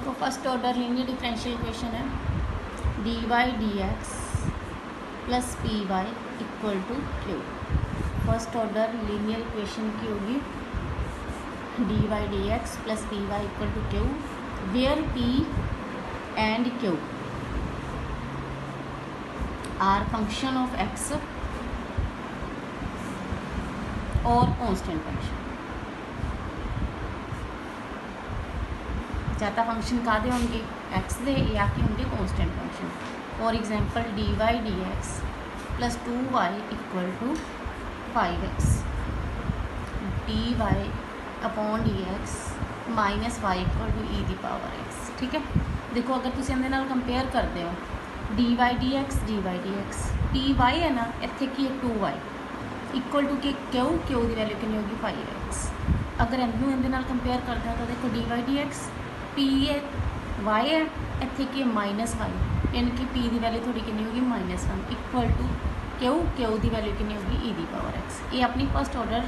देखो first order linear differential equation है dy dx plus P Y equal to q. First order linear equation की होगी dy dx plus P Y equal to q, where p and q are function of x और constant function. ज़्यादा function कादे होंगे x दे या कि होंगे constant function. For example dy dx plus 2y equal to 5x, dy upon dx minus y equal to e the power x। ठीक है, देखो अगर तुम इहदे नाल कंपेयर करते हो dy dx py है ना, इत्थे की है 2y इक्वल टू कि क्यू की वैल्यू कितनी होगी 5x। अगर इनू इहदे नाल कंपेयर करते हो तो देखो dy dx पी है वाई है, इतने की माइनस वाई, यानी कि पी की वैल्यू थोड़ी कितनी होगी -1 इक्वल टू क्यू की वैल्यू कितनी होगी ई दी पावर एक्स। ये अपनी first order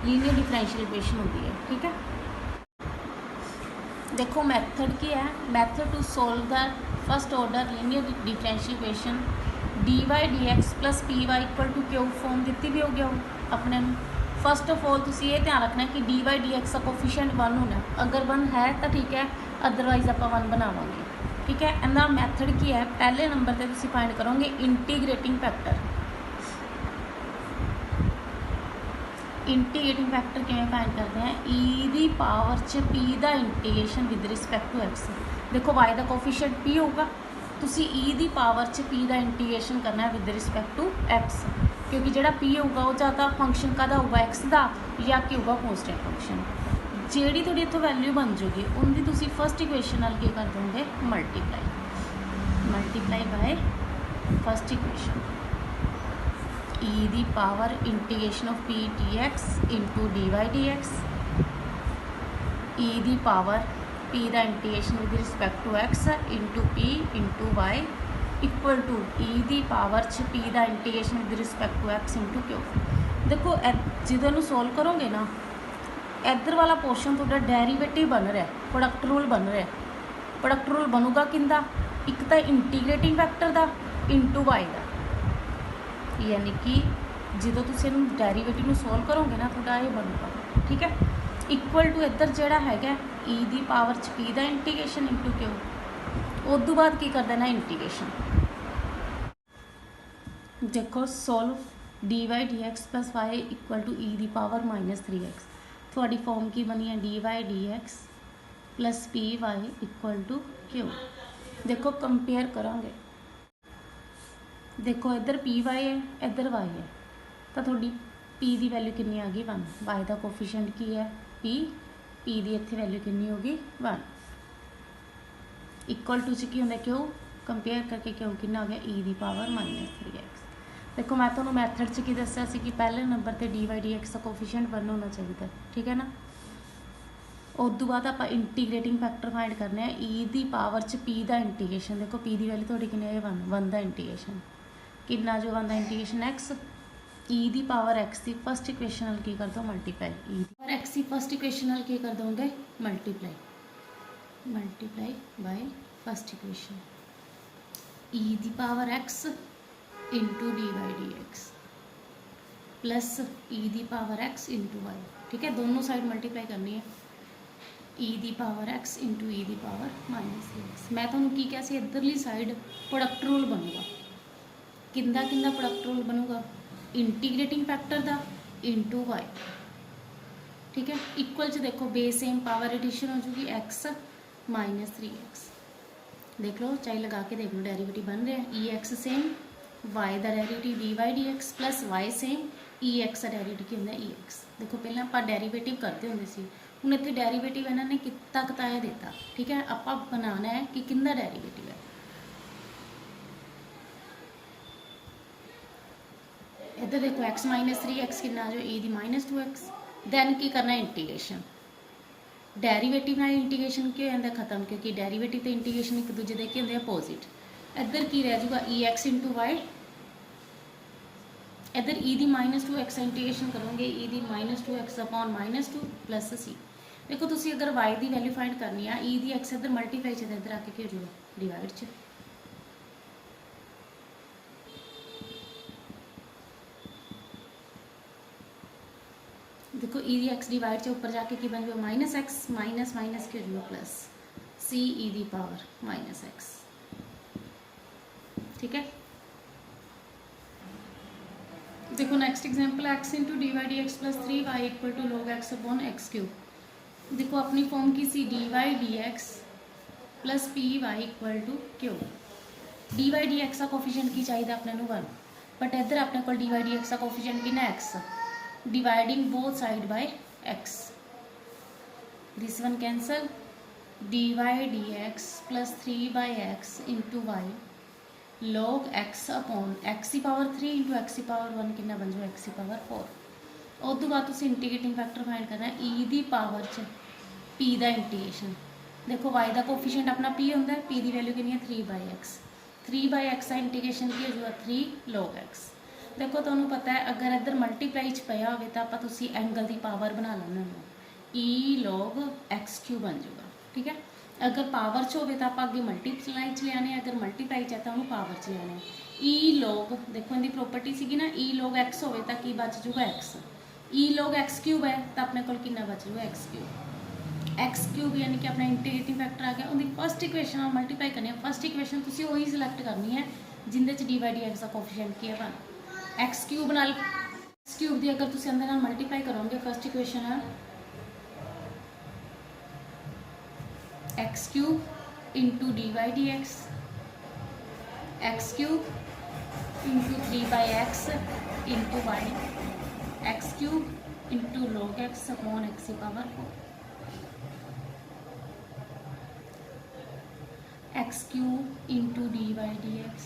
linear differential equation होती है। ठीक है, देखो मेथड की है, method to solve the first order linear differential equation dy dx plus P Y equal to Q form दी भी हो गया हो अपने। फर्स्ट ऑफ ऑल तुम ये ध्यान रखना है कि dy dx का कोफिशिएंट 1 होना, अगर 1 है तो ठीक है, अदरवाइज आप 1 बनावांगे। ठीक है, इनका मैथड की है, पहले नंबर पर तुम फाइंड करोगे इंटीग्रेटिंग फैक्टर। इंटीग्रेटिंग फैक्टर किमें फाइंड करते हैं, ई दी पावर च पी दा integration with respect to X. देखो वाई दा कोफिशिएंट पी होगा, तुसी ई दी पावर च पी दा इंटीग्रेशन करना है विद रिस्पैक्ट टू एक्स, क्योंकि जो पी होगा वो ज़्यादा फंक्शन का होगा एक्स का या कि होगा कांस्टेंट फंक्शन। जी थोड़ी इतों वैल्यू बन जूगी उनकी तुसी फर्स्ट इक्वेशन नाल की कर दोगे multiply by first equation e the power integration of P D X into D Y D X, e the power P दा integration with respect to X into P into Y equal to e the power च P दा integration with respect to X into Q. देखो जो solve करोगे ना, इधर वाला portion थोड़ा डेरीवेटिव बन रहा है, प्रोडक्ट रूल बन रहा है। प्रोडक्ट रूल बनूगा किंदा, एक तो इंटीग्रेटिंग फैक्टर का इंटू वाई का, यानी कि जो तुम डेरीवेटिव में सोल्व करोगे ना थोड़ा ये बनूगा। ठीक है, इक्वल टू इधर जोड़ा है ई दी पावर च पी दा इंटीग्रेशन इंटू क्यू, उस तो बाद की कर देना इंटीग्रेशन। देखो solve dy dx plus y equal to e the power -3x। थोड़ी फॉर्म की बनी है dy dx plus P Y equal to q. देखो कंपेयर करेंगे, देखो इधर पी वाई है इधर वाई है, तो थोड़ी पी की वैल्यू कितनी आ गई 1, वाई का कोफिशिएंट की है पी की इतनी वैल्यू कितनी होगी 1 इक्वल टू च की होंगे क्यू, कंपेयर करके क्यू कितना हो गया ई दी पावर -3x। देखो मैं तुम्हें मैथड च की दसिया कि पहले नंबर पर dy dx का कोफिशिएंट 1 होना चाहिए। ठीक है ना, उस तो बाद आप इंटीग्रेटिंग फैक्टर फाइंड करने हैं ई दी पावर च पी दा इंटीग्रेशन। देखो पी की वैल्यू थोड़ी कितनी है 1 का इंटीग्रेशन कितना जो 1 का इंटीग्रेशन एक्स, ई दी पावर एक्स की फर्स्ट इक्वेशन नाल की कर दो मल्टीप्लाई, ई दी पावर एक्स की फर्स्ट इक्वेशन नाल की कर दोगे multiply by first equation e the power X into D Y D x plus e the power X into Y. ठीक है, दोनों साइड मल्टीप्लाई करनी है, ई दी पावर एक्स इंटू ई दी पावर -3x। मैं तुहानू की कहा सी इधरली साइड प्रोडक्ट रूल बनूगा, किंदा प्रोडक्ट रूल बनूगा इंटीग्रेटिंग फैक्टर का इंटू वाई। ठीक है, इक्वल च देखो बेस सेम पावर एडिशन हो जूगी एक्स -3x। देख लो चाहे लगा के देख लो, डेरिवेटिव बन रहे हैं ई एक्स सेम वाई का derivative D Y D x plus Y same e X का डेरिवेटिव की होंगे ई एक्स। देखो पहले आप डेरिवेटिव करते होंगे सी, हुण इत्थे डेरिवेटिव इन्होंने कितना कताया देता। ठीक है, आप बनाना है कि किंदा डेरिवेटिव है। इधर देखो एक्स -3x कितना जो ई दी -2x, दैन की करना इंटीग्रेशन। डेरिवेटिव नाल इंटीग्रेशन क्यों होंगे खत्म, क्योंकि डेरिवेटिव तो इंटीग्रेशन एक दूजे के होंगे अपोजिट। इधर की रह जाऊगा ई एक्स इंटू वाई, इधर ई दी -2x इंटीग्रेशन करोगे ई दी -2x अपॉन -2 प्लस सी। देखो तुसी अगर y की वैल्यू फाइंड करनी है e की x इधर मल्टीप्लाई च इधर आके की हो जाएगा डिवाइड च। देखो e दी x डिवाइड च ऊपर जाके की बन जाएगा माइनस एक्स माइनस माइनस की हो जाएगा प्लस सी ई दी पावर माइनस एक्स। ठीक है, देखो next example x into D Y D x plus 3y equal to log x upon x cube. देखो अपनी फॉर्म की सी d Y D x plus P Y equal to q. D Y D x का coefficient की चाहिए अपने 1 but इधर अपने को डी वाई डी एक्स का कोफिशिएंट की ना x dividing both side by x this one cancel d Y D x plus 3/x into y log x upon x की पावर 3 इंटू x की पावर 1 कितना बन जाए x की power 4। उस तो बाद तुम इंटीग्रेटिंग फैक्टर फाइंड करना है e की पावर च p का इंटीग्रेशन। देखो y का कोफिशिएंट अपना p होंगे p की वैल्यू कितनी है 3/x 3/x का इंटीग्रेशन की हो 3 log x। देखो तुम्हें पता है अगर इधर मल्टीप्लाई च पाया हो तो आप एंगल की पावर बना लेना e log x क्यू बन जाएगा। ठीक है, अगर पावर च हो तो आप अगे मल्टीप्लाई च लिया, अगर मल्टीप्लाई च तो उन्होंने पावर च लिया। ई लॉग देखो इनकी प्रॉपर्टी सी ना ई लॉग एक्स हो तो की बच जूगा एक्स, ई लॉग एक्स क्यूब है तो अपने को कितना बच जूगा एक्स क्यूब यानी कि अपना इंटीग्रेटिंग फैक्टर आ गया। उनकी फस्ट इक्वेशन मल्टीप्लाई करनी है, फस्ट इक्वेशन तुम वही सिलेक्ट करनी है जिंदे डी वाई डी एक्स का कोफिशिएंट की है 1। एक्स क्यूब नाल एक्स क्यूब की अगर तुम अंदर मल्टीप्लाई करोगे फस्ट इक्वेशन है X cube into D Y D X cube into 3/x into Y X cube into log x upon X की power 4 X cube into D Y D X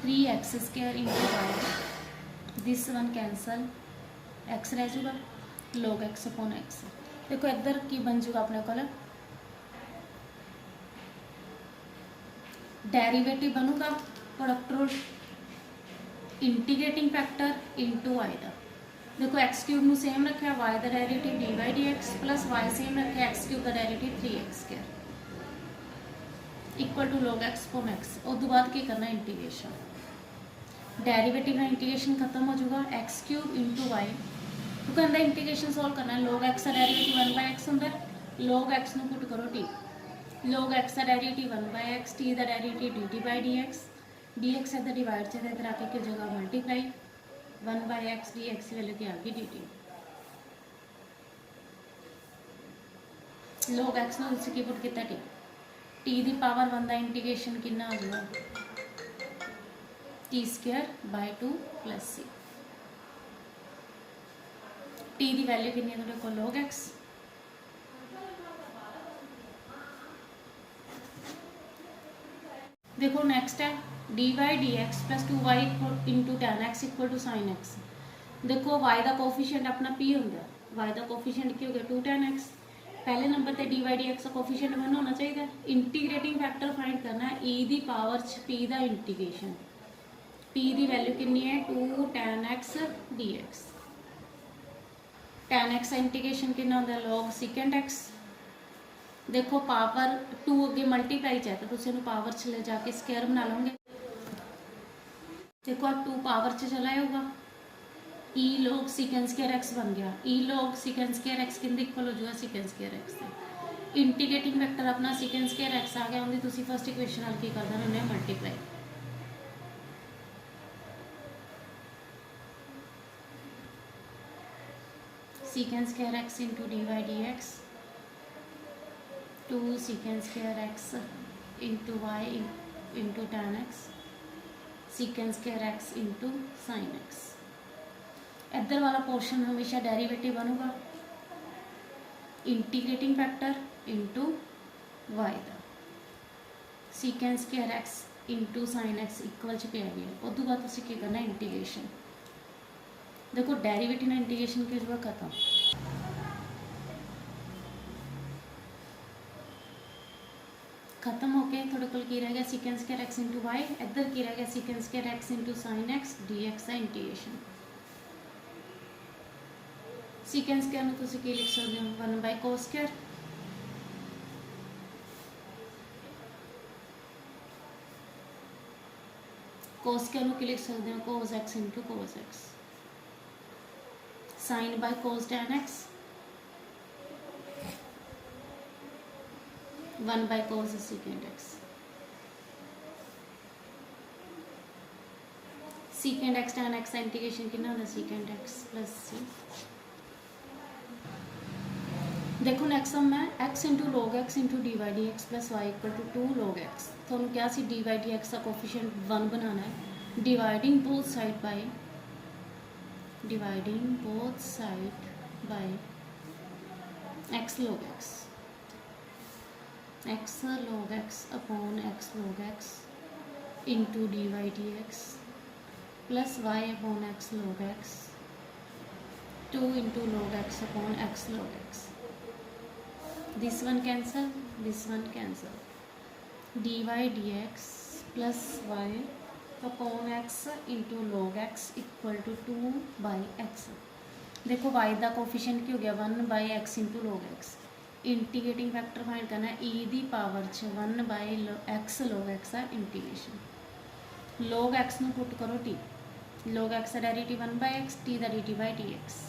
3x² into Y this one cancel X रह जाऊगा log x upon X. देखो इधर की बन जाऊगा अपने को डेरिवेटिव बनूगा product rule integrating factor into Y का। देखो एक्स क्यूब में सेम रखा वाई का derivative D Y D x plus Y same रखा एक्स क्यूब का derivative 3x² equal to log x upon X. उस बाद की करना इंटीग्रेशन डेरिवेटिव का इंटीग्रेशन खत्म हो जाएगा एक्स क्यूब इंटू वाई तो कहता इंटीग्रेशन सॉल्व करना है लॉग एक्स का डेरिवेटिव 1/x होंगे लॉग एक्स में पुट करो टी log x का डेरिवेटिव 1/x t का derivative dt by D x इधर डिवाइड से इधर आके की जगह मल्टीप्लाई 1/x dx की वैल्यू की आ गई dt log x ने उसकी पुट किया t की पावर 1 का इंटीग्रेशन कितना हो जाएगा t²/2 प्लस c t की वैल्यू कितनी है थोड़े को log x देखो नेक्स्ट है d Y D x plus 2y into tan x equal to sin x। देखो y का कोफिशिएंट अपना p होंगे y का कोफिशिएंट की हो गया 2 tan x। पहले नंबर पे डी वाई डी एक्स का कोफिशिएंट 1 होना चाहिए। इंटीग्रेटिंग फैक्टर फाइंड करना है e की पावर p का इंटीग्रेशन p की वैल्यू कितनी है 2 tan x dx tan x का इंटीग्रेशन कितना होता है log secant x। देखो पावर 2 अगे मल्टीप्लाई चाहिए तो तुम पावर च ले जाके स्केयर बना लोगे। देखो अब 2 पावर च चला होगा ई log secant² x बन गया ई log secant² x किंदे इक्वल हो जाएगा secant² x से। इंटीग्रेटिंग फैक्टर अपना secant² x आ गया उनकी तुसी फर्स्ट इक्वेशन नाल की करना उन्हें multiply secant² x into D Y D X 2 secant² x into Y into tan x secant² x into sin x। इधर वाला पोर्शन हमेशा डेरिवेटिव बनूगा इंटीग्रेटिंग फैक्टर इंटू वाई का secant² x into sin x equal च पे आ गया। उस बाद तुम की करना इंटीग्रेशन देखो डेरिवेटिव इंटीग्रेशन के जो खत्म खत्म हो गए थोड़े को रह गया secant² x इंटू वाई इधर की रह गया secant² x into sin x dx का इंटीग्रेशन ਸੀਕੈਂਸ ਸਕੁਆਇਰ ਨੂੰ ਤੁਸੀਂ ਕੀ ਲਿਖ ਸਕਦੇ ਹੋ 1 ਬਾਈ ਕੋਸ ਸਕੁਆਇਰ ਕੋਸ ਸਕੁਆਇਰ ਨੂੰ ਕੀ ਲਿਖ ਸਕਦੇ ਹੋ cos x into cos x sine by cos tan x 1 by cos secant x secant x tan x का इंटीग्रेशन कितना होता है secant x प्लस c देखो नेक्स्ट सम है x into log x into D Y D x plus y equal to 2 log x तो क्या सी d Y D x का कोफिशिएंट 1 बनाना है dividing both side by dividing both side by x log x log x upon x log x into dy dx plus y upon x log x 2 into log x upon x log x this one cancel dy dx plus y upon x into log x equal to 2 by x देखो y का coefficient की हो गया 1 by x into log x integrating factor find करना है e the power 1 by x log x का integration log x ਨੂੰ put करो t log x का डेरिवेटिव 1 बाई x t का dt by dx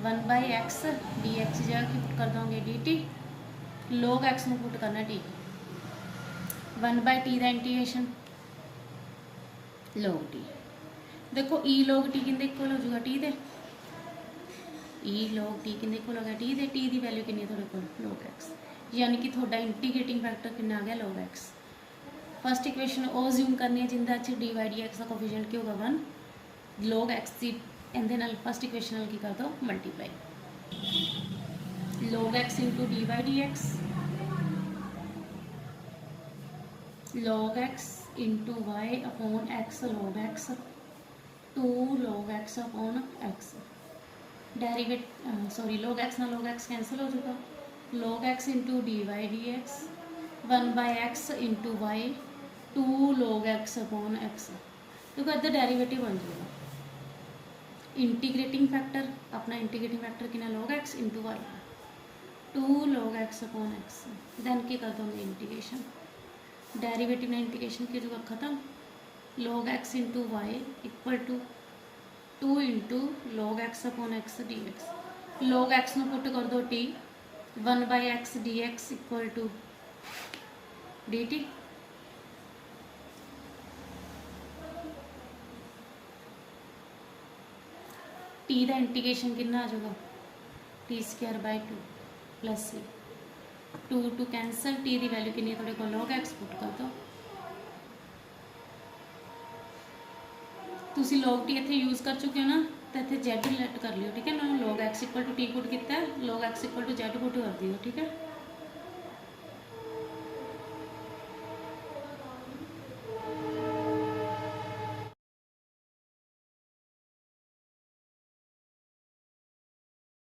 1 by x dx जगह की put कर दोगे dt log x ਨੂੰ पुट करना t 1 बाई t का इंटीग्रेशन log t देखो e log t किंदे इक्वल हो जाएगा t दे e log t किंदे इक्वल हो गया t दे t की वैल्यू कितनी है थोड़े को log x यानी कि थोड़ा इंटीग्रेटिंग फैक्टर कितना आ गया log x फर्स्ट इक्वेशन ਉਹ ਅਸਿਊਮ ਕਰਨੀ ਹੈ ਜਿੰਦਾ ਚ dy dx ਦਾ ਕੋਫੀਸ਼ੀਐਂਟ ਕੀ ਹੋਗਾ 1 log x ਦੀ ਇਹਦੇ ਨਾਲ ਫਰਸਟ ਇਕੁਏਸ਼ਨ ਨਾਲ ਕੀ ਕਰ ਦੋ multiply log x dy dx log x into y upon x log x 2 log x upon x log x ना log x कैंसिल हो जाएगा log x into dy dx 1 by x into y 2 log x upon x तो कहते derivative बन जाएगा integrating factor अपना integrating factor कितना log x into y 2 log x upon x then की कर दोगे इंटीग्रेशन डेरिवेटिव ने इंटीग्रेशन की जगह खत्म log x into Y equal to 2 into log x upon x d x log x में पुट कर दो t 1 by x d x equal to d t t का इंटीग्रेशन कितना आ जाएगा t square by 2 plus c 2 two cancel t की value कितनी है थोड़े को log x पुट कर दो तुसी log t इत्थे यूज़ कर चुके हो ना तो इत्थे z रिलेट कर लियो ठीक है ना log x equal to t put किया log x equal to z put कर दियो ठीक है।